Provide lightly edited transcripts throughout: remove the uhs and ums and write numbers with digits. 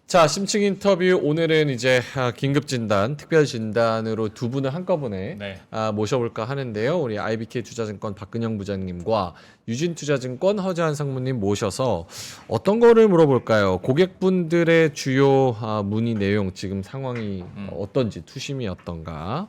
자, 심층 인터뷰 오늘은 이제 긴급 진단, 특별 진단으로 두 분을 한꺼번에 네. 모셔볼까 하는데요. 우리 IBK 투자증권 박근영 부장님과 유진투자증권 허재한 상무님 모셔서 어떤 거를 물어볼까요? 고객분들의 주요 문의 내용, 지금 상황이 어떤지, 투심이 어떤가,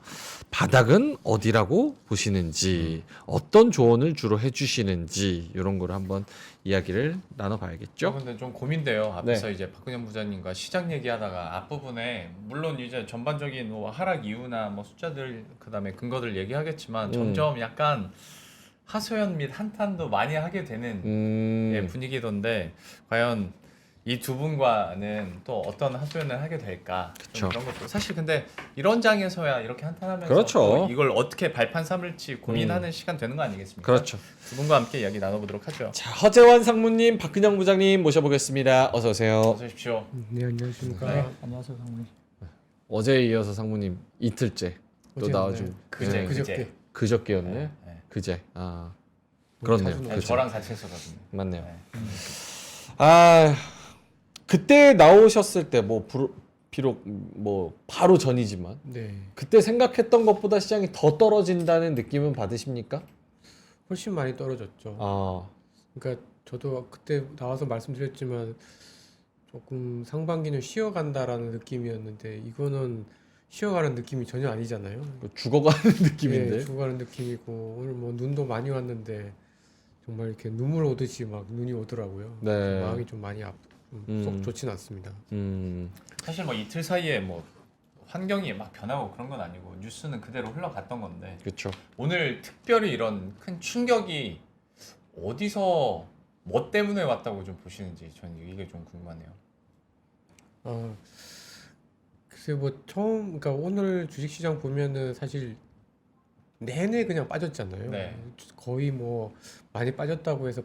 바닥은 어디라고 보시는지, 어떤 조언을 주로 해주시는지 이런 거를 한번 이야기를 나눠봐야겠죠. 근데 좀 고민돼요. 앞에서 네. 이제 박근영 부장님과 시장 얘기하다가 앞부분에 물론 이제 전반적인 뭐 하락 이유나 뭐 숫자들 그다음에 근거들 얘기하겠지만 점점 약간 하소연 및 한탄도 많이 하게 되는 예, 분위기던데 과연 이 두 분과는 또 어떤 하소연을 하게 될까? 좀 그쵸. 그런 것도 사실 근데 이런 장에서야 이렇게 한탄하면서 그렇죠. 또 이걸 어떻게 발판 삼을지 고민하는 시간 되는 거 아니겠습니까? 그렇죠. 두 분과 함께 이야기 나눠보도록 하죠. 자, 허재환 상무님, 박근영 부장님 모셔보겠습니다. 어서 오세요. 어서 오십시오. 네, 안녕하십니까. 네. 안녕하세요, 상무님. 어제에 이어서 상무님 이틀째 또 어제였나요? 나와주고 그제, 네. 그제. 그저께였네. 네. 그제. 그렇네요. 자주 네, 그제. 저랑 같이 했었거든요. 맞네요. 네. 그때 나오셨을 때 뭐 비록 뭐 바로 전이지만 네, 그때 생각했던 것보다 시장이 더 떨어진다는 느낌은 받으십니까? 훨씬 많이 떨어졌죠. 그러니까 저도 그때 나와서 말씀드렸지만 조금 상반기는 쉬어간다라는 느낌이었는데 이거는 쉬어가는 느낌이 전혀 아니잖아요. 죽어가는 느낌인데. 네, 죽어가는 느낌이고 오늘 뭐 눈도 많이 왔는데 정말 이렇게 눈물 오듯이 막 눈이 오더라고요. 네. 마음이 좀 많이 속 좋진 않습니다. 사실 뭐 이틀 사이에 뭐 환경이 막 변하고 그런 건 아니고 뉴스는 그대로 흘러갔던 건데 그렇죠. 오늘 특별히 이런 큰 충격이 어디서 뭐 때문에 왔다고 좀 보시는지 저는 이게 좀 궁금하네요. 글쎄 뭐 그러니까 오늘 주식시장 보면은 사실 내내 그냥 빠졌잖아요. 네. 거의 뭐 많이 빠졌다고 해서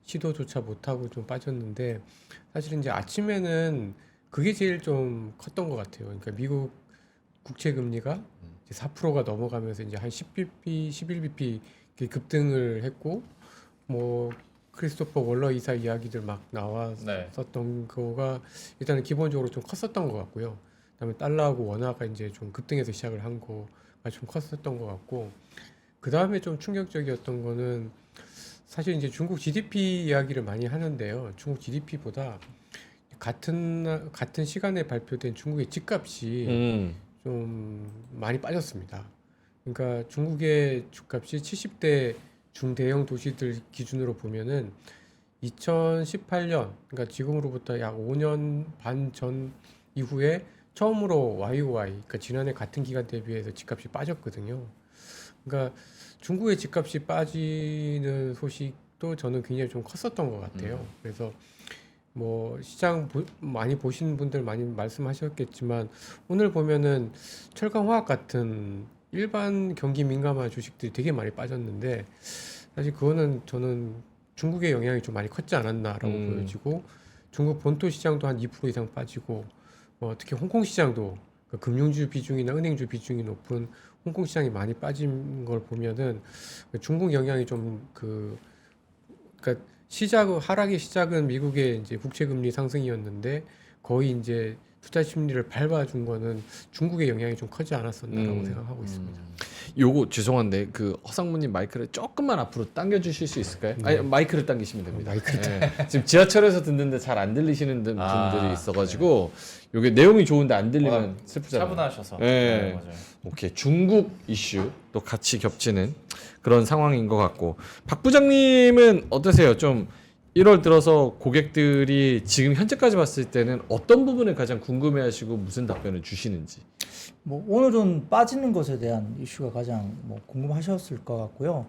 시도조차 못하고 좀 빠졌는데 사실 이제 아침에는 그게 제일 좀 컸던 것 같아요. 그러니까 미국 국채 금리가 이제 4%가 넘어가면서 이제 한 10bp, 11bp 급등을 했고 뭐 크리스토퍼 월러 이사 이야기들 막 네. 나왔었던 거가 일단은 기본적으로 좀 컸었던 것 같고요. 그다음에 달러하고 원화가 이제 좀 급등해서 시작을 한 거가 좀 컸었던 것 같고 그 다음에 좀 충격적이었던 거는 사실 이제 중국 GDP 이야기를 많이 하는데요. 중국 GDP보다 같은 시간에 발표된 중국의 집값이 좀 많이 빠졌습니다. 그러니까 중국의 집값이 70대 중대형 도시들 기준으로 보면은 2018년, 그러니까 지금으로부터 약 5년 반 전 이후에 처음으로 YOY, 그러니까 지난해 같은 기간 대비해서 집값이 빠졌거든요. 그러니까 중국의 집값이 빠지는 소식도 저는 굉장히 좀 컸었던 것 같아요. 그래서 뭐 시장 많이 보신 분들 많이 말씀하셨겠지만 오늘 보면은 철강화학 같은 일반 경기 민감한 주식들이 되게 많이 빠졌는데 사실 그거는 저는 중국의 영향이 좀 많이 컸지 않았나라고 보여지고 중국 본토 시장도 한 2% 이상 빠지고 특히 홍콩 시장도 그 금융주 비중이나 은행주 비중이 높은 홍콩 시장이 많이 빠진 걸 보면은 중국 영향이 좀 그러니까 하락의 시작은 미국의 이제 국채 금리 상승이었는데 거의 이제 투자 심리를 밟아준 거는 중국의 영향이 좀 크지 않았었나라고 생각하고 있습니다. 요거 죄송한데 그 허상무님 마이크를 조금만 앞으로 당겨 주실 수 있을까요? 아니, 마이크를 당기시면 됩니다. 지금 지하철에서 듣는데 잘 안 들리시는 분들이 있어가지고 요게 내용이 좋은데 안 들리면 슬프잖아요. 차분하셔서. 네. 맞아요. 오케이, 중국 이슈 또 같이 겹치는 그런 상황인 것 같고, 박 부장님은 어떠세요? 좀 1월 들어서 고객들이 지금 현재까지 봤을 때는 어떤 부분을 가장 궁금해하시고 무슨 답변을 주시는지. 뭐 오늘은 빠지는 것에 대한 이슈가 가장 뭐 궁금하셨을 것 같고요.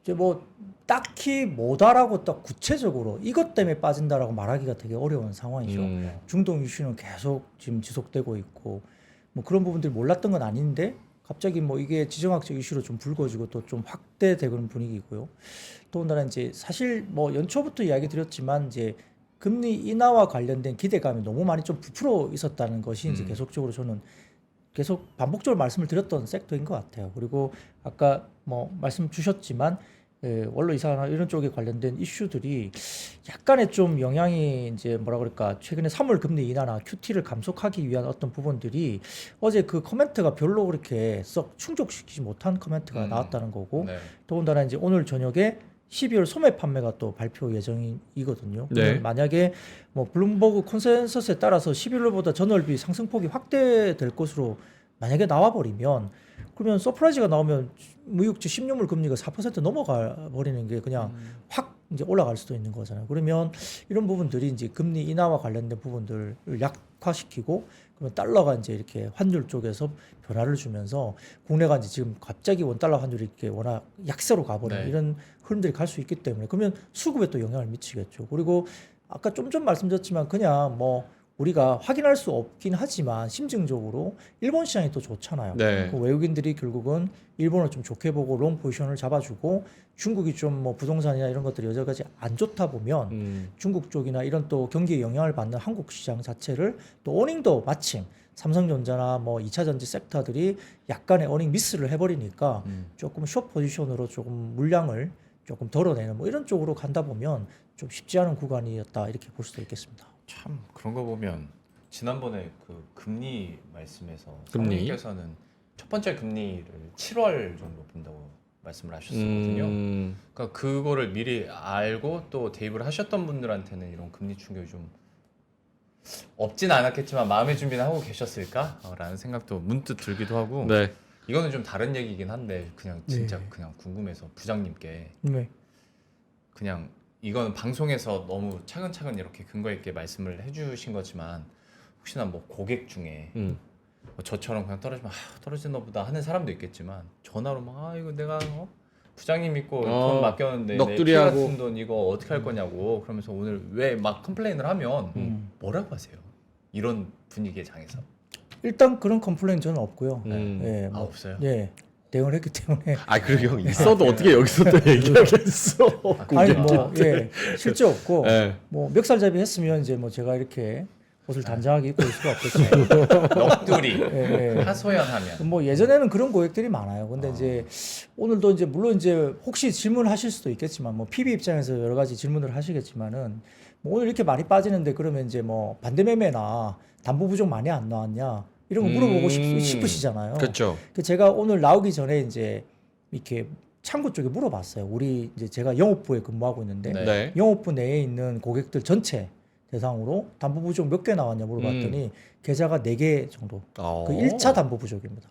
이제 뭐 딱히 뭐다라고 딱 구체적으로 이것 때문에 빠진다라고 말하기가 되게 어려운 상황이죠. 중동 이슈는 계속 지금 지속되고 있고 뭐 그런 부분들이 몰랐던 건 아닌데 갑자기 뭐 이게 지정학적 이슈로 좀 불거지고 또 좀 확대되는 분위기고요. 더군다나 이제 사실 뭐 연초부터 이야기 드렸지만 이제 금리 인하와 관련된 기대감이 너무 많이 좀 부풀어 있었다는 것이 이제 계속적으로 저는 계속 반복적으로 말씀을 드렸던 섹터인 것 같아요. 그리고 아까 뭐 말씀 주셨지만 원로 이사나 이런 쪽에 관련된 이슈들이 약간의 좀 영향이 이제 뭐라 그럴까 최근에 3월 금리 인하나 QT를 감속하기 위한 어떤 부분들이 어제 그 코멘트가 별로 그렇게 썩 충족시키지 못한 코멘트가 나왔다는 거고 네. 더군다나 이제 오늘 저녁에 12월 소매 판매가 또 발표 예정이거든요. 네. 그러면 만약에 뭐 블룸버그 컨센서스에 따라서 11월보다 전월비 상승폭이 확대될 것으로 만약에 나와버리면 그러면 서프라이즈가 나오면 무역지 10년물 금리가 4% 넘어가 버리는 게 그냥 확 이제 올라갈 수도 있는 거잖아요. 그러면 이런 부분들이 이제 금리 인하와 관련된 부분들을 약화시키고 그러면 달러가 이제 이렇게 환율 쪽에서 변화를 주면서 국내가 이제 지금 갑자기 원달러 환율이 이렇게 워낙 약세로 가버리는 네. 이런 흐름들이 갈 수 있기 때문에 그러면 수급에 또 영향을 미치겠죠. 그리고 아까 좀 말씀드렸지만 그냥 뭐 우리가 확인할 수 없긴 하지만 심증적으로 일본 시장이 또 좋잖아요. 네. 그 외국인들이 결국은 일본을 좀 좋게 보고 롱 포지션을 잡아주고 중국이 좀 뭐 부동산이나 이런 것들이 여러 가지 안 좋다 보면 중국 쪽이나 이런 또 경기에 영향을 받는 한국 시장 자체를 또 어닝도 마침 삼성전자나 뭐 2차 전지 섹터들이 약간의 어닝 미스를 해버리니까 조금 숏 포지션으로 조금 물량을 조금 덜어내는 뭐 이런 쪽으로 간다 보면 좀 쉽지 않은 구간이었다 이렇게 볼 수도 있겠습니다. 참 그런 거 보면 지난번에 그 금리 말씀에서 금리? 선생님께서는 첫 번째 금리를 7월 정도 본다고 말씀을 하셨었거든요. 그러니까 그거를 미리 알고 또 대입을 하셨던 분들한테는 이런 금리 충격이 좀 없진 않았겠지만 마음의 준비는 하고 계셨을까라는 생각도 문득 들기도 하고 네. 이거는 좀 다른 얘기긴 한데 그냥 진짜 네. 그냥 궁금해서 부장님께 네. 그냥 이거는 방송에서 너무 차근차근 이렇게 근거 있게 말씀을 해주신 거지만 혹시나 뭐 고객 중에 뭐 저처럼 그냥 떨어지면 떨어지나 보다 하는 사람도 있겠지만 전화로 막 이거 내가 부장님 믿고 돈 맡겼는데 내 피 넋두리하고. 같은 돈 이거 어떻게 할 거냐고 그러면서 오늘 왜 막 컴플레인을 하면 뭐라고 하세요? 이런 분위기의 장에서 일단 그런 컴플레인 저는 없고요. 예, 뭐, 없어요? 예, 대응을 했기 때문에. 아 그리고 형 있어도 어떻게 여기서 또 얘기하겠어? 아니 뭐, 예, 실제 없고 네. 뭐 멱살잡이 했으면 이제 뭐 제가 이렇게 옷을 단정하게 입고 올 수가 없겠죠. 넋두리 예, 예. 하소연하면 뭐 예전에는 그런 고객들이 많아요. 근데 이제 오늘도 이제 물론 이제 혹시 질문하실 수도 있겠지만 뭐 PB 입장에서 여러 가지 질문을 하시겠지만은 뭐 오늘 이렇게 많이 빠지는데 그러면 이제 뭐 반대 매매나 담보 부족 많이 안 나왔냐 이런 거 물어보고 싶으시잖아요. 그렇죠. 그 제가 오늘 나오기 전에 이제 이렇게 창구 쪽에 물어봤어요. 우리 이제 제가 영업부에 근무하고 있는데 네. 네. 영업부 내에 있는 고객들 전체 대상으로 담보 부족 몇 개 나왔냐 물어봤더니 계좌가 4개 정도. 그 1차 담보 부족입니다.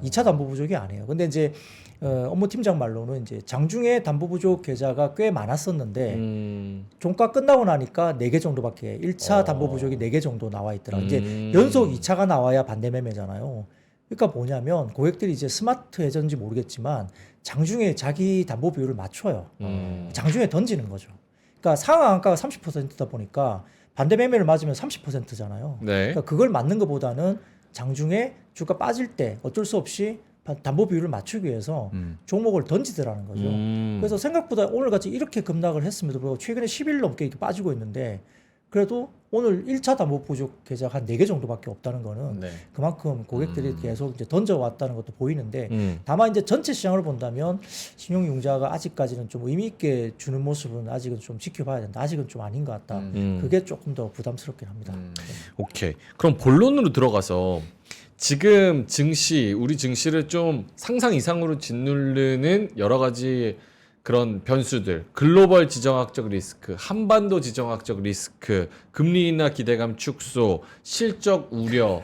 2차 담보 부족이 아니에요. 근데 이제 업무팀장 말로는 이제 장중에 담보 부족 계좌가 꽤 많았었는데 종가 끝나고 나니까 4개 정도밖에 1차 담보 부족이 4개 정도 나와 있더라고요. 이제 연속 2차가 나와야 반대 매매잖아요. 그러니까 뭐냐면 고객들이 이제 스마트해졌는지 모르겠지만 장중에 자기 담보 비율을 맞춰요. 장중에 던지는 거죠. 그러니까 상한가가 30%다 보니까 반대 매매를 맞으면 30%잖아요. 네. 그러니까 그걸 맞는 것보다는 장중에 주가 빠질 때 어쩔 수 없이 담보 비율을 맞추기 위해서 종목을 던지더라는 거죠. 그래서 생각보다 오늘같이 이렇게 급락을 했음에도 불구하고 최근에 10일 넘게 이렇게 빠지고 있는데 그래도 오늘 1차 담보 부족 계좌가 한 4개 정도밖에 없다는 거는 네. 그만큼 고객들이 계속 이제 던져왔다는 것도 보이는데 음. 다만 이제 전체 시장을 본다면 신용융자가 아직까지는 좀 의미 있게 주는 모습은 아직은 좀 지켜봐야 된다. 아직은 좀 아닌 것 같다. 그게 조금 더 부담스럽긴 합니다. 오케이. 그럼 본론으로 들어가서 지금 증시, 우리 증시를 좀 상상 이상으로 짓누르는 여러 가지 그런 변수들, 글로벌 지정학적 리스크, 한반도 지정학적 리스크, 금리 인하 기대감 축소, 실적 우려,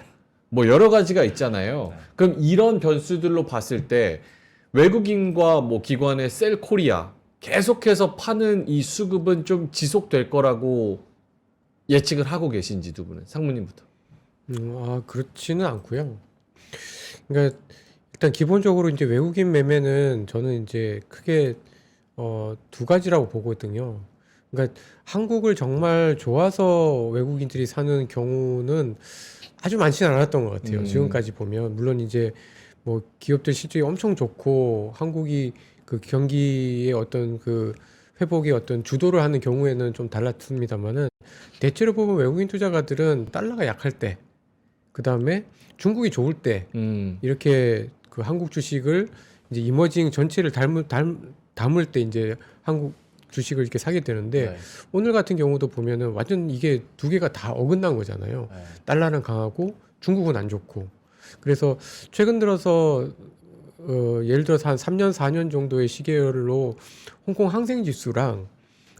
뭐 여러 가지가 있잖아요. 그럼 이런 변수들로 봤을 때 외국인과 뭐 기관의 셀 코리아 계속해서 파는 이 수급은 좀 지속될 거라고 예측을 하고 계신지 두 분은 상무님부터. 그렇지는 않고요. 그러니까 일단 기본적으로 이제 외국인 매매는 저는 이제 크게 두 가지라고 보거든요. 그러니까 한국을 정말 좋아서 외국인들이 사는 경우는 아주 많지는 않았던 것 같아요. 지금까지 보면 물론 이제 뭐 기업들 실적이 엄청 좋고 한국이 그 경기의 어떤 그 회복의 어떤 주도를 하는 경우에는 좀 달랐습니다만은 대체로 보면 외국인 투자가들은 달러가 약할 때, 그 다음에 중국이 좋을 때 이렇게 그 한국 주식을 이제 이머징 전체를 담을 때 이제 한국 주식을 이렇게 사게 되는데 네. 오늘 같은 경우도 보면은 완전 이게 두 개가 다 어긋난 거잖아요. 네. 달러는 강하고 중국은 안 좋고. 그래서 최근 들어서 예를 들어서 한 3년 4년 정도의 시계열로 홍콩 항생 지수랑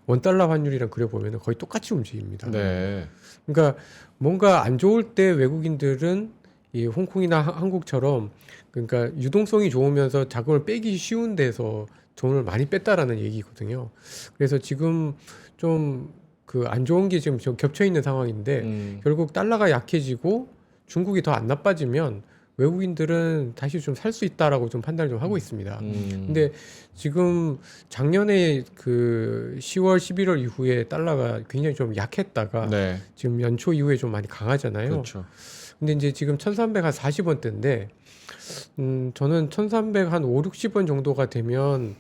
원달러 환율이랑 그려보면 거의 똑같이 움직입니다. 네. 그러니까 뭔가 안 좋을 때 외국인들은 이 홍콩이나 한국처럼 그러니까 유동성이 좋으면서 자금을 빼기 쉬운 데서 돈을 많이 뺐다라는 얘기거든요. 그래서 지금 좀 그 안 좋은 게 지금 좀 겹쳐 있는 상황인데 결국 달러가 약해지고 중국이 더 안 나빠지면 외국인들은 다시 좀 살 수 있다라고 좀 판단을 좀 하고 있습니다. 근데 지금 작년에 그 10월, 11월 이후에 달러가 굉장히 좀 약했다가 네. 지금 연초 이후에 좀 많이 강하잖아요. 그렇죠. 근데 이제 지금 1340원대인데 저는 1300 한 5, 60원 정도가 되면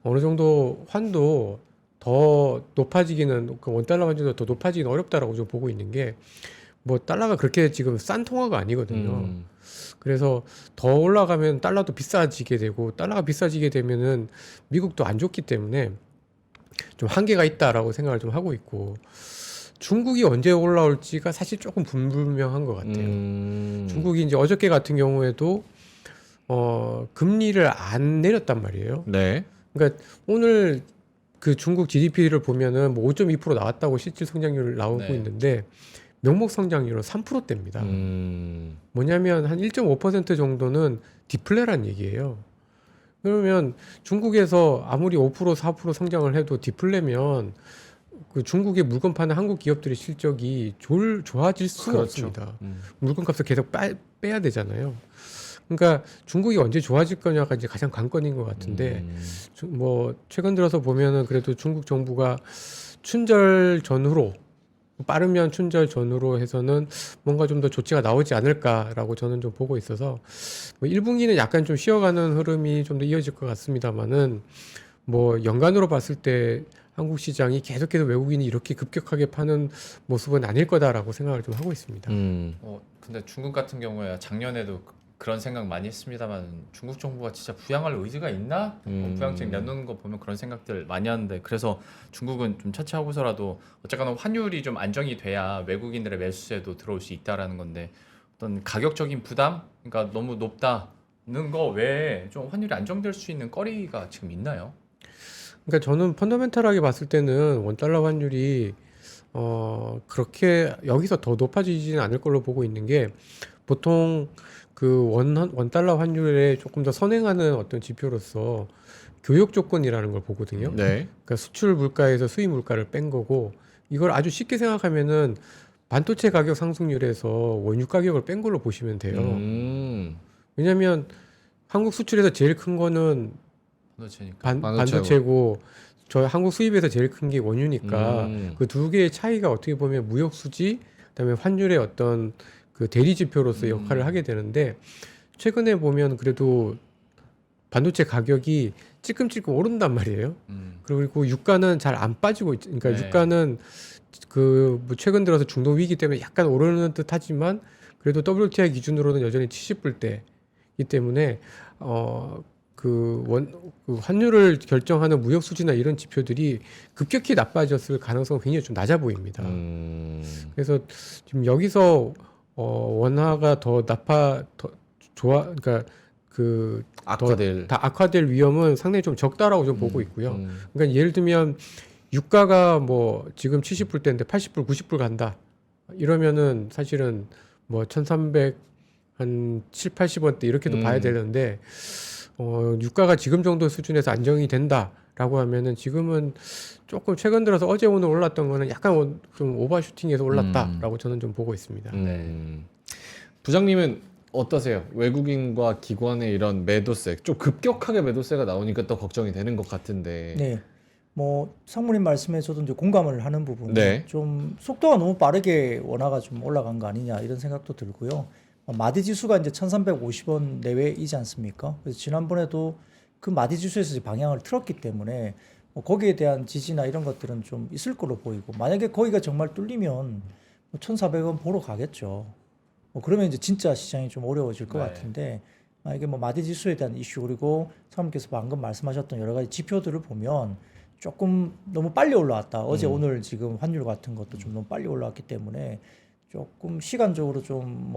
어느 정도 환도 더 높아지기는 그 원달러 환율도 더 높아지기는 어렵다라고 좀 보고 있는 게 뭐 달러가 그렇게 지금 싼 통화가 아니거든요. 그래서 더 올라가면 달러도 비싸지게 되고 달러가 비싸지게 되면은 미국도 안 좋기 때문에 좀 한계가 있다라고 생각을 좀 하고 있고 중국이 언제 올라올지가 사실 조금 불분명한 것 같아요. 중국이 이제 어저께 같은 경우에도 금리를 안 내렸단 말이에요. 네. 그러니까 오늘 그 중국 GDP를 보면은 뭐 5.2% 나왔다고 실질 성장률 나오고 네. 있는데 명목 성장률은 3%대입니다. 뭐냐면 한 1.5% 정도는 디플레란 얘기예요. 그러면 중국에서 아무리 5% 4% 성장을 해도 디플레면 그 중국의 물건 파는 한국 기업들의 실적이 좋아질 수가 그렇죠. 없습니다. 물건값을 계속 빼야 되잖아요. 그러니까 중국이 언제 좋아질 거냐가 이제 가장 관건인 것 같은데 뭐 최근 들어서 보면은 그래도 중국 정부가 춘절 전후로 빠르면 춘절 전후로 해서는 뭔가 좀 더 조치가 나오지 않을까라고 저는 좀 보고 있어서 뭐 1분기는 약간 좀 쉬어가는 흐름이 좀 더 이어질 것 같습니다만은 뭐 연간으로 봤을 때 한국 시장이 계속해서 외국인이 이렇게 급격하게 파는 모습은 아닐 거다라고 생각을 좀 하고 있습니다. 근데 중국 같은 경우에 작년에도 그런 생각 많이 했습니다만 중국 정부가 진짜 부양할 의지가 있나? 부양책 내놓는 거 보면 그런 생각들 많이 하는데 그래서 중국은 좀 차치하고서라도 어쨌거나 환율이 좀 안정이 돼야 외국인들의 매수세도 들어올 수 있다라는 건데 어떤 가격적인 부담? 그러니까 너무 높다는 거 외에 좀 환율이 안정될 수 있는 거리가 지금 있나요? 그러니까 저는 펀더멘탈하게 봤을 때는 원달러 환율이 그렇게 여기서 더 높아지지는 않을 걸로 보고 있는 게 보통 그 원달러 환율에 조금 더 선행하는 어떤 지표로서 교역 조건이라는 걸 보거든요. 네. 그러니까 수출 물가에서 수입 물가를 뺀 거고 이걸 아주 쉽게 생각하면은 반도체 가격 상승률에서 원유 가격을 뺀 걸로 보시면 돼요. 왜냐하면 한국 수출에서 제일 큰 거는 반도체니까. 반도체고 저희 한국 수입에서 제일 큰 게 원유니까 그 두 개의 차이가 어떻게 보면 무역 수지 그다음에 환율의 어떤 그 대리 지표로서 역할을 하게 되는데 최근에 보면 그래도 반도체 가격이 찔끔찔끔 오른단 말이에요. 그리고 유가는 잘 안 빠지고 그러니까 네. 유가는 그 뭐 최근 들어서 중도 위기 때문에 약간 오르는 듯하지만 그래도 WTI 기준으로는 여전히 70불대이기 때문에 그 환율을 결정하는 무역 수지나 이런 지표들이 급격히 나빠졌을 가능성은 굉장히 좀 낮아 보입니다. 그래서 지금 여기서 원화가 더 그러니까 그 다 악화될 위험은 상당히 좀 적다라고 좀 보고 있고요. 그러니까 예를 들면 유가가 뭐 지금 70불대인데 80불, 90불 간다. 이러면은 사실은 뭐 1300 한 7, 80원대 이렇게도 봐야 되는데 유가가 지금 정도 수준에서 안정이 된다라고 하면은 지금은 조금 최근 들어서 어제 오늘 올랐던 거는 약간 좀 오버슈팅해서 올랐다라고 저는 좀 보고 있습니다. 부장님은 어떠세요? 외국인과 기관의 이런 매도세, 좀 급격하게 매도세가 나오니까 또 걱정이 되는 것 같은데. 네. 뭐 상무님 말씀에 저도 이제 공감을 하는 부분이 네. 좀 속도가 너무 빠르게 원화가 좀 올라간 거 아니냐 이런 생각도 들고요. 마디 지수가 이제 1350원 내외이지 않습니까? 그래서 지난번에도 그 마디 지수에서 방향을 틀었기 때문에 뭐 거기에 대한 지지나 이런 것들은 좀 있을 걸로 보이고 만약에 거기가 정말 뚫리면 1400원 보러 가겠죠. 그러면 이제 진짜 시장이 좀 어려워질 것 네. 같은데 이게 뭐 마디 지수에 대한 이슈 그리고 사모님께서 방금 말씀하셨던 여러 가지 지표들을 보면 조금 너무 빨리 올라왔다. 어제 오늘 지금 환율 같은 것도 좀 너무 빨리 올라왔기 때문에 조금 시간적으로 좀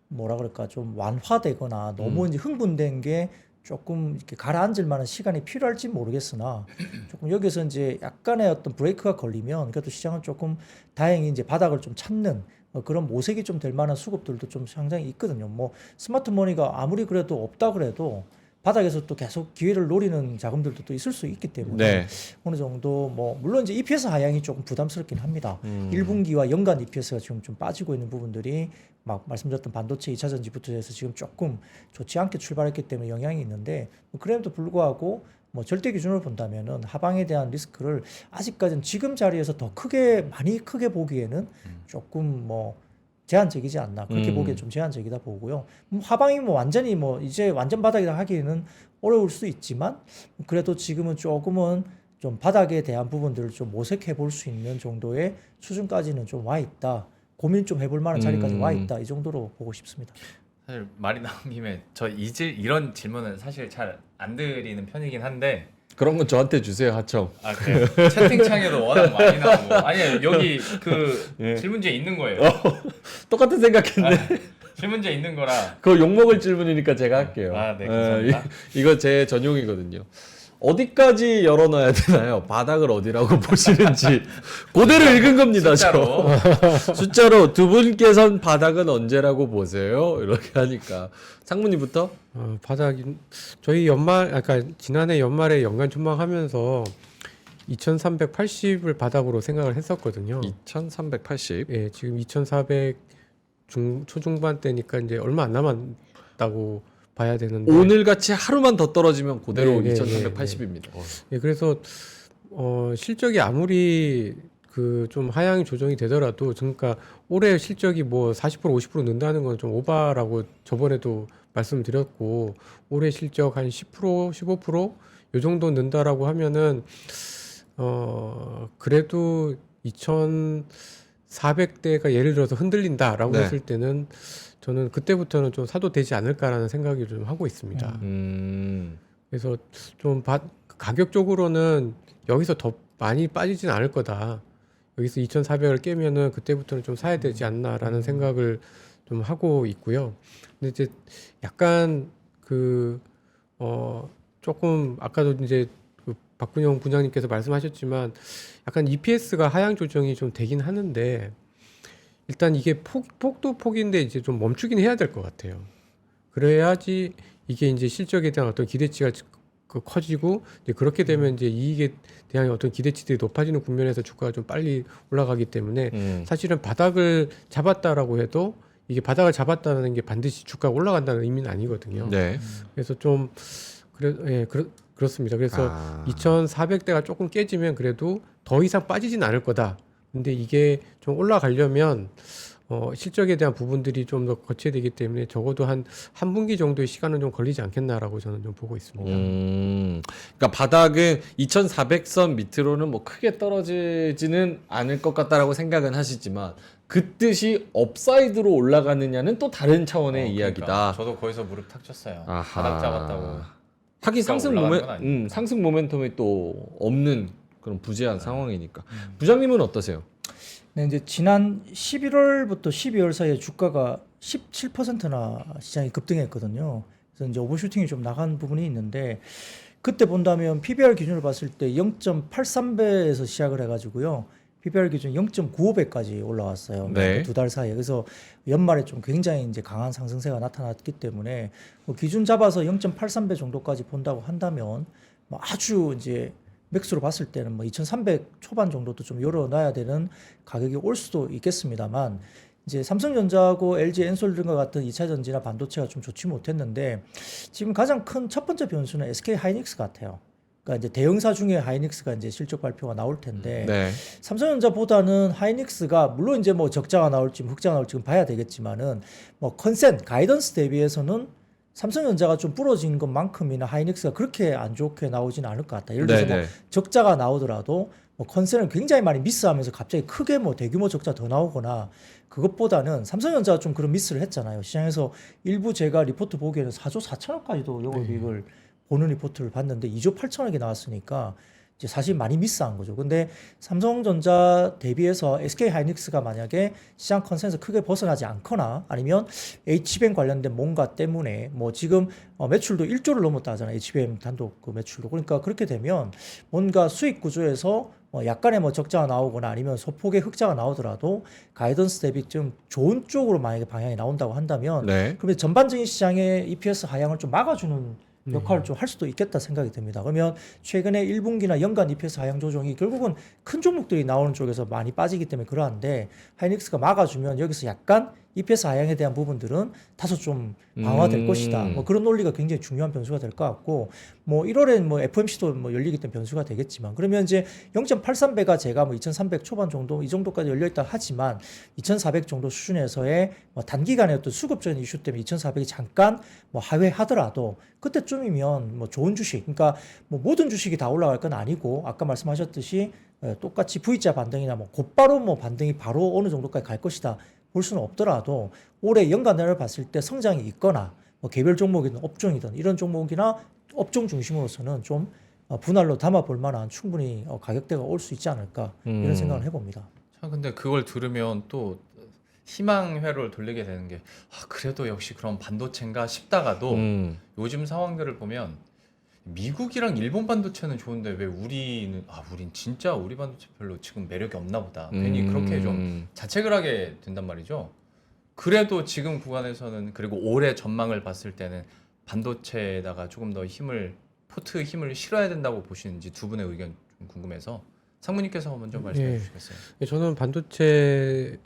뭐라 그럴까 좀 완화되거나 너무 이제 흥분된 게 조금 이렇게 가라앉을 만한 시간이 필요할지 모르겠으나 조금 여기서 이제 약간의 어떤 브레이크가 걸리면 그래도 시장은 조금 다행히 이제 바닥을 좀 찾는 그런 모색이 좀 될 만한 수급들도 좀 상당히 있거든요. 뭐 스마트머니가 아무리 그래도 없다 그래도 바닥에서 또 계속 기회를 노리는 자금들도 또 있을 수 있기 때문에 네. 어느 정도 뭐 물론 이제 EPS 하향이 조금 부담스럽긴 합니다. 1분기와 연간 EPS가 지금 좀 빠지고 있는 부분들이 막 말씀드렸던 반도체 2차 전지부터 해서 지금 조금 좋지 않게 출발했기 때문에 영향이 있는데 그럼에도 불구하고 뭐 절대 기준으로 본다면은 하방에 대한 리스크를 아직까지는 지금 자리에서 더 크게 많이 크게 보기에는 조금 뭐 제한적이지 않나 그렇게 보기엔 좀 제한적이다 보고요. 하방이 뭐 완전히 뭐 이제 완전 바닥이다 하기에는 어려울 수 있지만 그래도 지금은 조금은 좀 바닥에 대한 부분들을 좀 모색해 볼 수 있는 정도의 수준까지는 좀 와 있다. 고민 좀 해볼 만한 자리까지 와 있다. 이 정도로 보고 싶습니다. 사실 말이 나온 김에 저 이런 질문은 사실 잘 안 드리는 편이긴 한데 그런 건 저한테 주세요, 하청. 아 그래요? 채팅창에도 워낙 많이 나오고 아니 여기 그 예. 질문지에 있는 거예요. 똑같은 생각했네. 질문지에 있는 거라. 그거 욕먹을 질문이니까 제가 할게요. 아, 네, 감사합니다. 이거 제 전용이거든요. 어디까지 열어놔야 되나요? 바닥을 어디라고 보시는지 그대로 읽은 겁니다. 숫자로. 저. 숫자로 두 분께선 바닥은 언제라고 보세요? 이렇게 하니까 상무님부터 바닥이 저희 아까 지난해 연말에 연간 전망하면서 2,380을 바닥으로 생각을 했었거든요. 2380. 예, 지금 2,400 초중반대니까 이제 얼마 안 남았다고 봐야 되는데. 오늘 같이 하루만 더 떨어지면 그대로 네, 네, 2380입니다. 예, 그래서 실적이 아무리 그 좀 하향 조정이 되더라도 그러니까 올해 실적이 뭐 40% 50% 는다는 건 좀 오바라고 저번에도 말씀드렸고 올해 실적 한 10% 15% 요 정도 는다라고 하면은 그래도 2,400대가 예를 들어서 흔들린다라고 네. 했을 때는 저는 그때부터는 좀 사도 되지 않을까라는 생각을 좀 하고 있습니다. 그래서 좀 가격적으로는 여기서 더 많이 빠지진 않을 거다. 여기서 2,400을 깨면은 그때부터는 좀 사야 되지 않나라는 생각을 좀 하고 있고요. 근데 이제 약간 조금 아까도 이제 그 박근영 부장님께서 말씀하셨지만 약간 EPS가 하향 조정이 좀 되긴 하는데 일단 이게 폭도 폭인데 이제 좀 멈추긴 해야 될 것 같아요. 그래야지 이게 이제 실적에 대한 어떤 기대치가 커지고 이제 그렇게 되면 이제 이익에 대한 어떤 기대치들이 높아지는 국면에서 주가가 좀 빨리 올라가기 때문에 사실은 바닥을 잡았다라고 해도 이게 바닥을 잡았다는 게 반드시 주가가 올라간다는 의미는 아니거든요. 네. 그래서 좀 그렇습니다. 그래서 2,400대가 조금 깨지면 그래도 더 이상 빠지진 않을 거다. 근데 이게 좀 올라가려면 실적에 대한 부분들이 좀 더 거쳐야 되기 때문에 적어도 한 분기 정도의 시간은 좀 걸리지 않겠나라고 저는 좀 보고 있습니다. 그러니까 바닥은 2,400선 밑으로는 뭐 크게 떨어지지는 않을 것 같다라고 생각은 하시지만 그 뜻이 업사이드로 올라가느냐는 또 다른 차원의 이야기다. 그러니까 저도 거기서 무릎 탁 쳤어요. 아하. 바닥 잡았다고. 하긴 올라가는 건 아니니까. 상승 모멘텀이 또 없는 그런 부재한 상황이니까. 부장님은 어떠세요? 네, 이제 지난 11월부터 12월 사이에 주가가 17%나 시장이 급등했거든요. 그래서 이제 오버슈팅이 좀 나간 부분이 있는데 그때 본다면 PBR 기준으로 봤을 때 0.83배에서 시작을 해가지고요. PBR 기준 0.95배까지 올라왔어요. 네. 두 달 사이에. 그래서 연말에 좀 굉장히 이제 강한 상승세가 나타났기 때문에 뭐 기준 잡아서 0.83배 정도까지 본다고 한다면 뭐 아주 이제 맥스로 봤을 때는 뭐 2,300 초반 정도도 좀 열어놔야 되는 가격이 올 수도 있겠습니다만 이제 삼성전자하고 LG 엔솔 등과 같은 2차 전지나 반도체가 좀 좋지 못했는데 지금 가장 큰 첫 번째 변수는 SK 하이닉스 같아요. 그러니까 이제 대형사 중에 하이닉스가 이제 실적 발표가 나올 텐데 네. 삼성전자보다는 하이닉스가 물론 이제 뭐 적자가 나올지 흑자가 나올지 봐야 되겠지만은 뭐 가이던스 대비해서는 삼성전자가 좀 부러진 것만큼이나 하이닉스가 그렇게 안 좋게 나오지는 않을 것 같다. 예를 들어서 뭐 적자가 나오더라도 뭐 컨센을 굉장히 많이 미스하면서 갑자기 크게 뭐 대규모 적자 더 나오거나 그것보다는 삼성전자가 좀 그런 미스를 했잖아요. 시장에서 일부 제가 리포트 보기에는 4조 4천억까지도 영업이익을 보는 리포트를 봤는데 2조 8천억이 나왔으니까 이제 사실 많이 미스한 거죠. 근데 삼성전자 대비해서 SK하이닉스가 만약에 시장 컨센서 크게 벗어나지 않거나 아니면 HBM 관련된 뭔가 때문에 뭐 지금 매출도 1조를 넘었다 하잖아요. HBM 단독 그 매출도. 그러니까 그렇게 되면 뭔가 수익 구조에서 약간의 뭐 적자가 나오거나 아니면 소폭의 흑자가 나오더라도 가이던스 대비 좀 좋은 쪽으로 만약에 방향이 나온다고 한다면 네. 그러면 전반적인 시장의 EPS 하향을 좀 막아주는 역할을 좀 할 수도 있겠다 생각이 듭니다. 그러면 최근에 1분기나 연간 EPS 하향 조정이 결국은 큰 종목들이 나오는 쪽에서 많이 빠지기 때문에 그러한데 하이닉스가 막아주면 여기서 약간 EPS 하향에 대한 부분들은 다소 좀 강화될 것이다. 뭐 그런 논리가 굉장히 중요한 변수가 될 것 같고 뭐 1월엔 뭐 FOMC도 뭐 열리기 때문에 변수가 되겠지만 그러면 이제 0.83배가 제가 뭐 2,300 초반 정도 이 정도까지 열려 있다 하지만 2,400 정도 수준에서의 뭐 단기간에 어떤 수급적인 이슈 때문에 2,400이 잠깐 뭐 하회하더라도 그때쯤이면 뭐 좋은 주식 그러니까 뭐 모든 주식이 다 올라갈 건 아니고 아까 말씀하셨듯이 똑같이 V자 반등이나 뭐 곧바로 뭐 반등이 바로 어느 정도까지 갈 것이다. 볼 수는 없더라도 올해 연간을 봤을 때 성장이 있거나 뭐 개별 종목이든 업종이든 이런 종목이나 업종 중심으로서는 좀 분할로 담아볼 만한 충분히 가격대가 올 수 있지 않을까 이런 생각을 해봅니다. 참 근데 그걸 들으면 또 희망 회로를 돌리게 되는 게 그래도 역시 그런 반도체인가 싶다가도 요즘 상황들을 보면 미국이랑 일본 반도체는 좋은데 왜 우리는 우린 진짜 우리 반도체 별로 지금 매력이 없나 보다. 괜히 그렇게 좀 자책을 하게 된단 말이죠. 그래도 지금 구간에서는 그리고 올해 전망을 봤을 때는 반도체에다가 조금 더 포트 힘을 실어야 된다고 보시는지 두 분의 의견 좀 궁금해서 상무님께서 먼저 말씀해 주시겠어요? 저는 반도체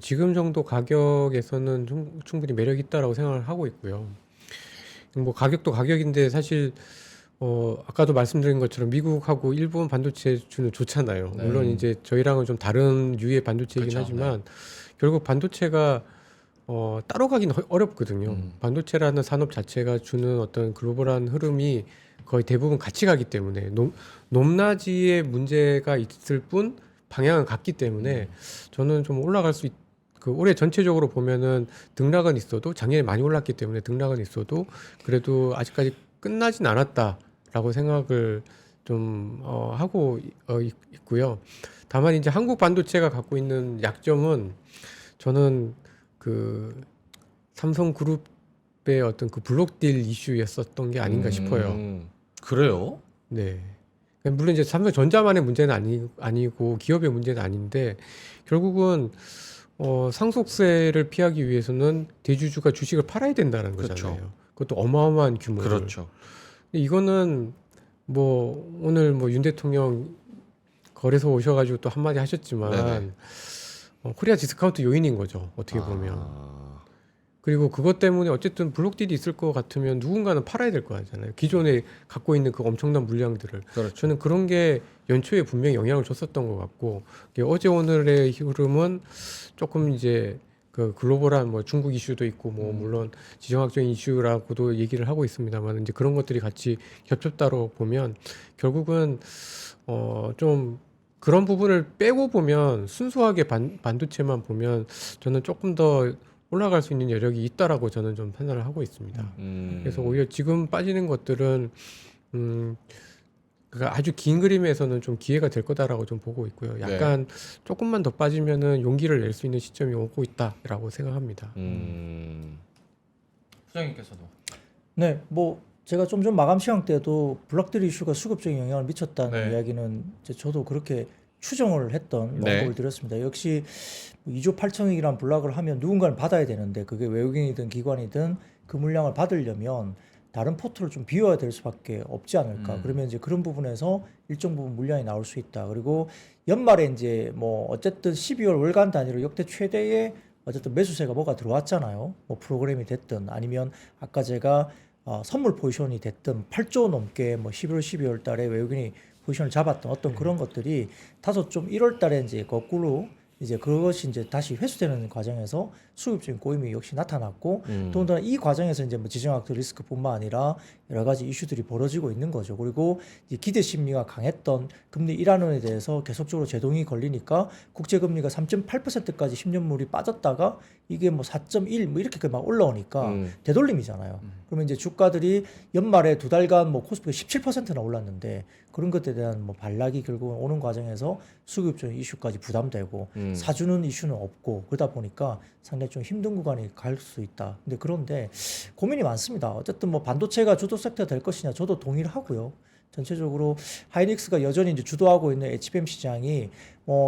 지금 정도 가격에서는 충분히 매력 있다라고 생각을 하고 있고요. 뭐 가격도 가격인데 사실 아까도 말씀드린 것처럼 미국하고 일본 반도체주는 좋잖아요. 네. 물론 이제 저희랑은 좀 다른 유의 반도체이긴 그쵸, 하지만 결국 반도체가 따로 가긴 어렵거든요. 반도체라는 산업 자체가 주는 어떤 글로벌한 흐름이 거의 대부분 같이 가기 때문에 높낮이의 문제가 있을 뿐 방향은 같기 때문에 저는 좀 올라갈 수 올해 전체적으로 보면은 등락은 있어도 작년에 많이 올랐기 때문에 등락은 있어도 그래도 아직까지 끝나진 않았다라고 생각을 좀 하고 있고요. 다만 이제 한국 반도체가 갖고 있는 약점은 저는 그 삼성그룹의 어떤 그 블록딜 이슈였었던 게 아닌가 싶어요. 그래요? 네. 물론 이제 삼성전자만의 문제는 아니고 기업의 문제는 아닌데 결국은 상속세를 피하기 위해서는 대주주가 주식을 팔아야 된다는 거잖아요. 그렇죠. 그것도 어마어마한 규모를. 그렇죠. 이거는 뭐 오늘 뭐 윤 대통령 거래소 오셔가지고 또 한마디 하셨지만 네네. 코리아 디스카운트 요인인 거죠. 어떻게 보면. 그리고 그것 때문에 어쨌든 블록딜이 있을 것 같으면 누군가는 팔아야 될 거 아니잖아요. 기존에 갖고 있는 그 엄청난 물량들을. 그렇죠. 저는 그런 게 연초에 분명히 영향을 줬었던 것 같고 어제 오늘의 흐름은 조금 이제 그 글로벌한 뭐 중국 이슈도 있고 뭐 물론 지정학적인 이슈라고도 얘기를 하고 있습니다만 이제 그런 것들이 같이 겹쳤다로 보면 결국은 좀 그런 부분을 빼고 보면 순수하게 반도체만 보면 저는 조금 더 올라갈 수 있는 여력이 있다라고 저는 좀 판단을 하고 있습니다. 그래서 오히려 지금 빠지는 것들은 그러니까 아주 긴 그림에서는 좀 기회가 될 거다라고 좀 보고 있고요. 약간 조금만 더 빠지면은 용기를 낼 수 있는 시점이 오고 있다라고 생각합니다. 부장님께서도 네, 뭐 제가 좀 전 마감 시황 때도 블록딜 이슈가 수급적인 영향을 미쳤다는 네. 이야기는 이제 저도 그렇게 추정을 했던 네. 언급을 드렸습니다. 역시 2조 8천억이라는 블록을 하면 누군가는 받아야 되는데 그게 외국인이든 기관이든 그 물량을 받으려면 다른 포트를 좀 비워야 될 수밖에 없지 않을까. 그러면 이제 그런 부분에서 일정 부분 물량이 나올 수 있다. 그리고 연말에 이제 뭐 어쨌든 12월 월간 단위로 역대 최대의 어쨌든 매수세가 뭐가 들어왔잖아요. 뭐 프로그램이 됐든 아니면 아까 제가 선물 포지션이 됐든 8조 넘게 뭐 11월 12월 달에 외국인이 포지션을 잡았던 어떤 그런 것들이 다소 좀 1월 달에 이제 거꾸로 이제 그것이 이제 다시 회수되는 과정에서 수급적인 고임이 역시 나타났고 더군다나 이 과정에서 이제 뭐 지정학적 리스크뿐만 아니라 여러 가지 이슈들이 벌어지고 있는 거죠. 그리고 이제 기대 심리가 강했던 금리 1환원에 대해서 계속적으로 제동이 걸리니까 국채 금리가 3.8%까지 10년물이 빠졌다가 이게 뭐 4.1 뭐 이렇게 막 올라오니까 되돌림이잖아요. 그러면 이제 주가들이 연말에 두 달간 뭐 코스피가 17%나 올랐는데 그런 것에 대한 뭐 반락이 결국은 오는 과정에서 수급적인 이슈까지 부담되고 사주는 이슈는 없고 그러다 보니까 상당히 좀 힘든 구간이 갈 수 있다. 근데 그런데 고민이 많습니다. 어쨌든 뭐 반도체가 주도 섹터 될 것이냐 저도 동의를 하고요. 전체적으로 하이닉스가 여전히 이제 주도하고 있는 HBM 시장이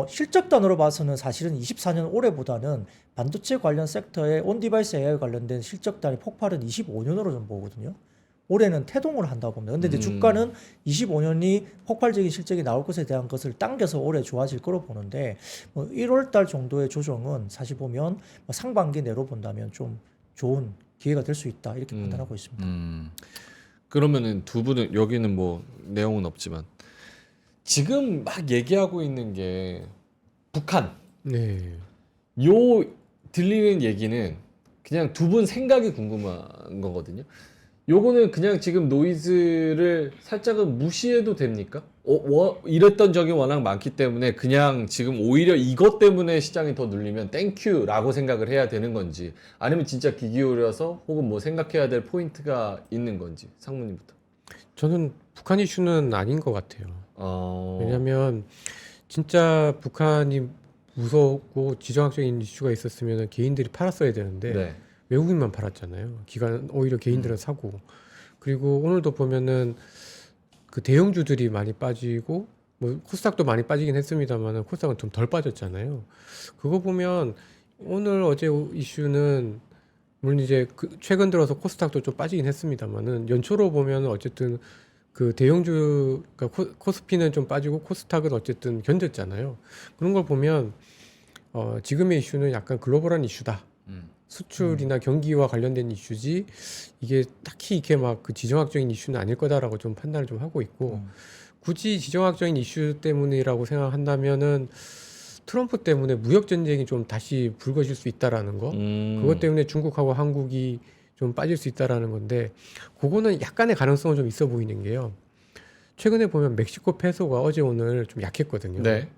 실적 단으로 봐서는 사실은 24년 올해보다는 반도체 관련 섹터의 온디바이스 AI 관련된 실적 단이 폭발은 25년으로 좀 보거든요. 올해는 태동을 한다고 봅니다. 근데 이제 주가는 25년이 폭발적인 실적이 나올 것에 대한 것을 당겨서 올해 좋아질 거로 보는데 뭐 1월 달 정도의 조정은 사실 보면 뭐 상반기 내로 본다면 좀 좋은 기회가 될 수 있다 이렇게 판단하고 있습니다. 그러면은 두 분은 여기는 뭐 내용은 없지만 지금 막 얘기하고 있는 게 북한 네. 요 들리는 얘기는 그냥 두 분 생각이 궁금한 거거든요. 요거는 그냥 지금 노이즈를 살짝은 무시해도 됩니까? 이랬던 적이 워낙 많기 때문에 그냥 지금 오히려 이것 때문에 시장이 더 눌리면 땡큐라고 생각을 해야 되는 건지 아니면 진짜 귀 기울여서 혹은 뭐 생각해야 될 포인트가 있는 건지 상무님부터. 저는 북한 이슈는 아닌 것 같아요. 왜냐하면 진짜 북한이 무섭고 지정학적인 이슈가 있었으면 개인들이 팔았어야 되는데 네. 외국인만 팔았잖아요. 기관 오히려 개인들은 사고 그리고 오늘도 보면은 그 대형주들이 많이 빠지고 뭐 코스닥도 많이 빠지긴 했습니다만은 코스닥은 좀 덜 빠졌잖아요. 그거 보면 오늘 어제 이슈는 물론 이제 최근 들어서 코스닥도 좀 빠지긴 했습니다만은 연초로 보면 어쨌든 그 대형주 그러니까 코스피는 좀 빠지고 코스닥은 어쨌든 견뎠잖아요. 그런 걸 보면 지금의 이슈는 약간 글로벌한 이슈다. 수출이나 경기와 관련된 이슈지 이게 딱히 이렇게 막 그 지정학적인 이슈는 아닐 거다라고 좀 판단을 좀 하고 있고 굳이 지정학적인 이슈 때문이라고 생각한다면은 트럼프 때문에 무역 전쟁이 좀 다시 불거질 수 있다라는 거 그것 때문에 중국하고 한국이 좀 빠질 수 있다라는 건데 그거는 약간의 가능성은 좀 있어 보이는 게요. 최근에 보면 멕시코 페소가 어제 오늘 좀 약했거든요. 네.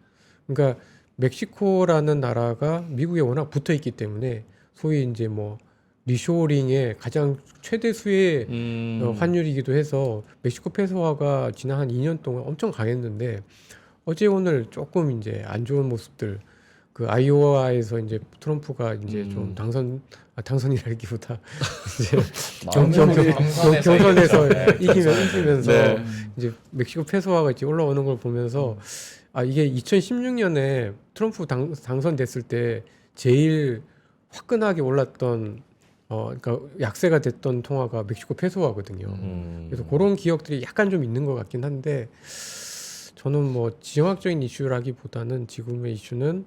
그러니까 멕시코라는 나라가 미국에 워낙 붙어 있기 때문에 소위 이제 뭐 리쇼링의 가장 최대 수의 환율이기도 해서 멕시코 페소화가 지난 한 2년 동안 엄청 강했는데 어제 오늘 조금 이제 안 좋은 모습들 그 아이오와에서 이제 트럼프가 이제 좀 당선이라기보다 이제 경선에서 이기면서 네. 이제 멕시코 페소화가 이제 올라오는 걸 보면서 이게 2016년에 트럼프 당선됐을 때 제일 화끈하게 올랐던 그러니까 약세가 됐던 통화가 멕시코 페소화거든요. 그래서 그런 기억들이 약간 좀 있는 것 같긴 한데 저는 뭐 지정학적인 이슈라기보다는 지금의 이슈는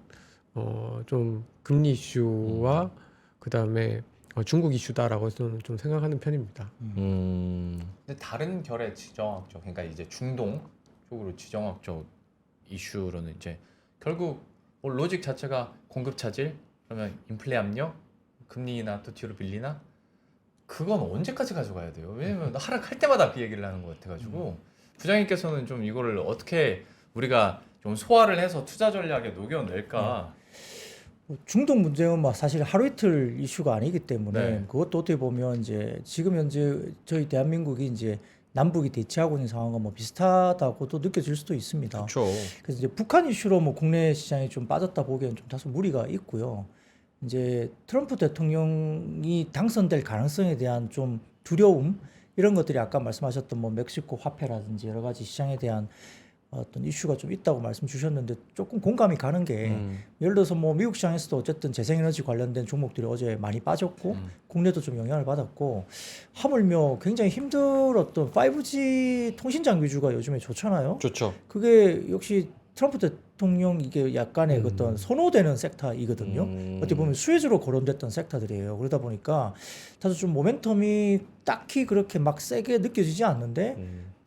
좀 금리 이슈와 그다음에 중국 이슈다라고 저는 좀 생각하는 편입니다. 근데 다른 결의 지정학적, 그러니까 이제 중동 쪽으로 지정학적 이슈로는 이제 결국 뭐 로직 자체가 공급 차질, 그러면 인플레 압력, 금리나 또 뒤로 밀리나? 그건 언제까지 가져가야 돼요? 왜냐면 하락할 때마다 그 얘기를 하는 것 같아가지고 부장님께서는 좀 이거를 어떻게 우리가 좀 소화를 해서 투자 전략에 녹여낼까? 중동 문제는 뭐 사실 하루 이틀 이슈가 아니기 때문에 네. 그것도 어떻게 보면 이제 지금 현재 저희 대한민국이 이제 남북이 대치하고 있는 상황과 뭐 비슷하다고도 느껴질 수도 있습니다. 그렇죠. 그래서 이제 북한 이슈로 뭐 국내 시장이 좀 빠졌다 보기에는 좀 다소 무리가 있고요. 이제 트럼프 대통령이 당선될 가능성에 대한 좀 두려움 이런 것들이 아까 말씀하셨던 뭐 멕시코 화폐라든지 여러 가지 시장에 대한 어떤 이슈가 좀 있다고 말씀 주셨는데 조금 공감이 가는 게 예를 들어서 뭐 미국 시장에서도 어쨌든 재생에너지 관련된 종목들이 어제 많이 빠졌고 국내도 좀 영향을 받았고 하물며 굉장히 힘들었던 5G 통신 장비 주가 요즘에 좋잖아요. 좋죠. 그게 역시 트럼프 대통령 이게 약간의 어떤 선호되는 섹터이거든요. 어떻게 보면 수혜주로 거론됐던 섹터들이에요. 그러다 보니까 다소 좀 모멘텀이 딱히 그렇게 막 세게 느껴지지 않는데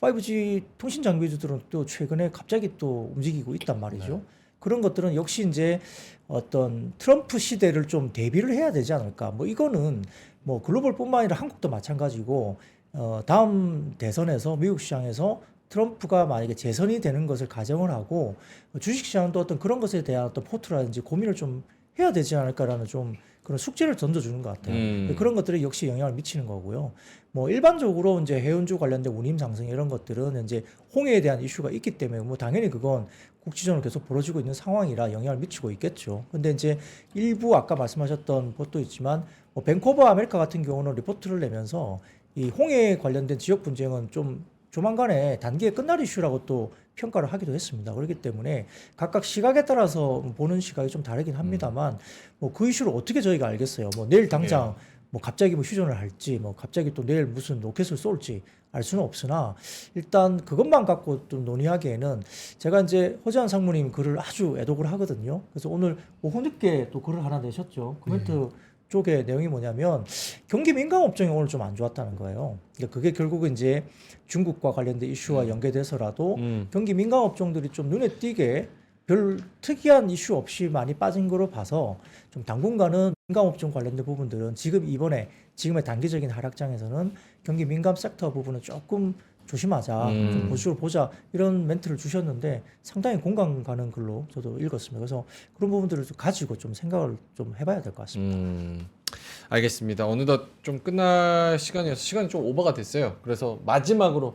5G 통신 장비주들은 또 최근에 갑자기 또 움직이고 있단 말이죠. 네. 그런 것들은 역시 이제 어떤 트럼프 시대를 좀 대비를 해야 되지 않을까. 뭐 이거는 뭐 글로벌뿐만 아니라 한국도 마찬가지고 다음 대선에서 미국 시장에서 트럼프가 만약에 재선이 되는 것을 가정을 하고 주식시장도 어떤 그런 것에 대한 어떤 포트라든지 고민을 좀 해야 되지 않을까라는 좀 그런 숙제를 던져주는 것 같아요. 그런 것들이 역시 영향을 미치는 거고요. 뭐 일반적으로 이제 해운주 관련된 운임 상승 이런 것들은 이제 홍해에 대한 이슈가 있기 때문에 뭐 당연히 그건 국지적으로 계속 벌어지고 있는 상황이라 영향을 미치고 있겠죠. 근데 이제 일부 아까 말씀하셨던 것도 있지만 뭐 밴코버 아메리카 같은 경우는 리포트를 내면서 이 홍해 관련된 지역 분쟁은 좀 조만간에 단기에 끝날 이슈라고 또 평가를 하기도 했습니다. 그렇기 때문에 각각 시각에 따라서 보는 시각이 좀 다르긴 합니다만 뭐 그 이슈를 어떻게 저희가 알겠어요. 뭐 내일 당장 뭐 갑자기 뭐 휴전을 할지 뭐 갑자기 또 내일 무슨 로켓을 쏠지 알 수는 없으나 일단 그것만 갖고 또 논의하기에는 제가 이제 허재한 상무님 글을 아주 애독을 하거든요. 그래서 오늘 오후 늦게 또 글을 하나 내셨죠. 코멘트 쪽에 내용이 뭐냐면 경기 민감 업종이 오늘 좀 안 좋았다는 거예요. 그러니까 그게 결국은 이제 중국과 관련된 이슈와 연계돼서라도 경기 민감 업종들이 좀 눈에 띄게 별 특이한 이슈 없이 많이 빠진 거로 봐서 좀 당분간은 민감 업종 관련된 부분들은 지금의 단기적인 하락장에서는 경기 민감 섹터 부분은 조금 조심하자, 좀 보수를 보자 이런 멘트를 주셨는데 상당히 공감 가는 글로 저도 읽었습니다. 그래서 그런 부분들을 좀 가지고 좀 생각을 좀 해봐야 될 것 같습니다. 알겠습니다. 어느덧 좀 끝날 시간이어서 시간이 좀 오버가 됐어요. 그래서 마지막으로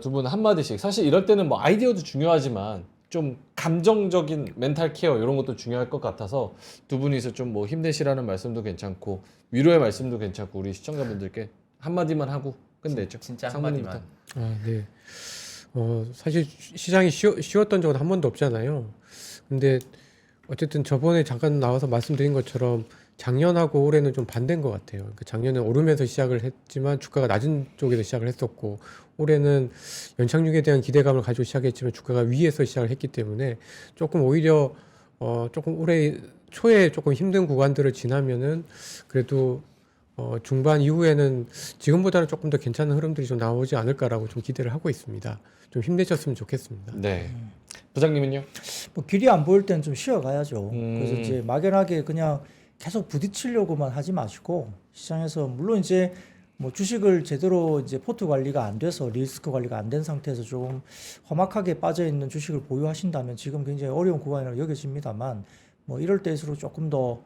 두 분 한마디씩. 사실 이럴 때는 뭐 아이디어도 중요하지만 좀 감정적인 멘탈 케어 이런 것도 중요할 것 같아서 두 분이서 좀 뭐 힘내시라는 말씀도 괜찮고 위로의 말씀도 괜찮고 우리 시청자분들께 한마디만 하고 끝내죠. 진짜 상무님부터. 한마디만. 네. 사실 시장이 쉬웠던 적은 한 번도 없잖아요. 근데 어쨌든 저번에 잠깐 나와서 말씀드린 것처럼 작년하고 올해는 좀 반대인 것 같아요. 그러니까 작년에 오르면서 시작을 했지만 주가가 낮은 쪽에서 시작을 했었고 올해는 연착륙에 대한 기대감을 가지고 시작했지만 주가가 위에서 시작을 했기 때문에 조금 오히려 조금 올해 초에 조금 힘든 구간들을 지나면은 그래도 중반 이후에는 지금보다는 조금 더 괜찮은 흐름들이 좀 나오지 않을까라고 좀 기대를 하고 있습니다. 좀 힘내셨으면 좋겠습니다. 네. 부장님은요? 뭐 길이 안 보일 때는 좀 쉬어가야죠. 그래서 이제 막연하게 그냥 계속 부딪히려고만 하지 마시고 시장에서 물론 이제 뭐 주식을 제대로 이제 포트 관리가 안 돼서 리스크 관리가 안 된 상태에서 좀 험악하게 빠져 있는 주식을 보유하신다면 지금 굉장히 어려운 구간이라고 여겨집니다만 뭐 이럴 때일수록 조금 더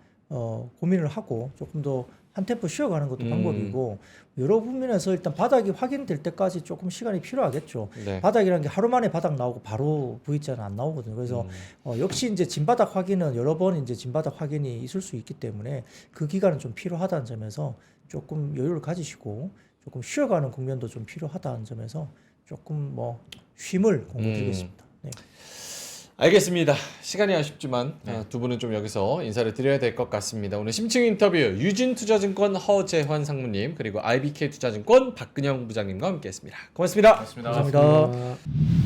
고민을 하고 조금 더 한 템포 쉬어가는 것도 방법이고 여러 부분에서 일단 바닥이 확인될 때까지 조금 시간이 필요하겠죠. 네. 바닥이라는 게 하루 만에 바닥 나오고 바로 V자는 안 나오거든요. 그래서 역시 이제 진바닥 확인은 여러 번 이제 진바닥 확인이 있을 수 있기 때문에 그 기간은 좀 필요하다는 점에서 조금 여유를 가지시고 조금 쉬어가는 국면도 좀 필요하다는 점에서 조금 뭐 쉼을 공유드리겠습니다. 네. 알겠습니다. 시간이 아쉽지만 두 분은 좀 여기서 인사를 드려야 될 것 같습니다. 오늘 심층 인터뷰 유진투자증권 허재환 상무님 그리고 IBK 투자증권 박근영 부장님과 함께했습니다. 고맙습니다. 고맙습니다. 감사합니다.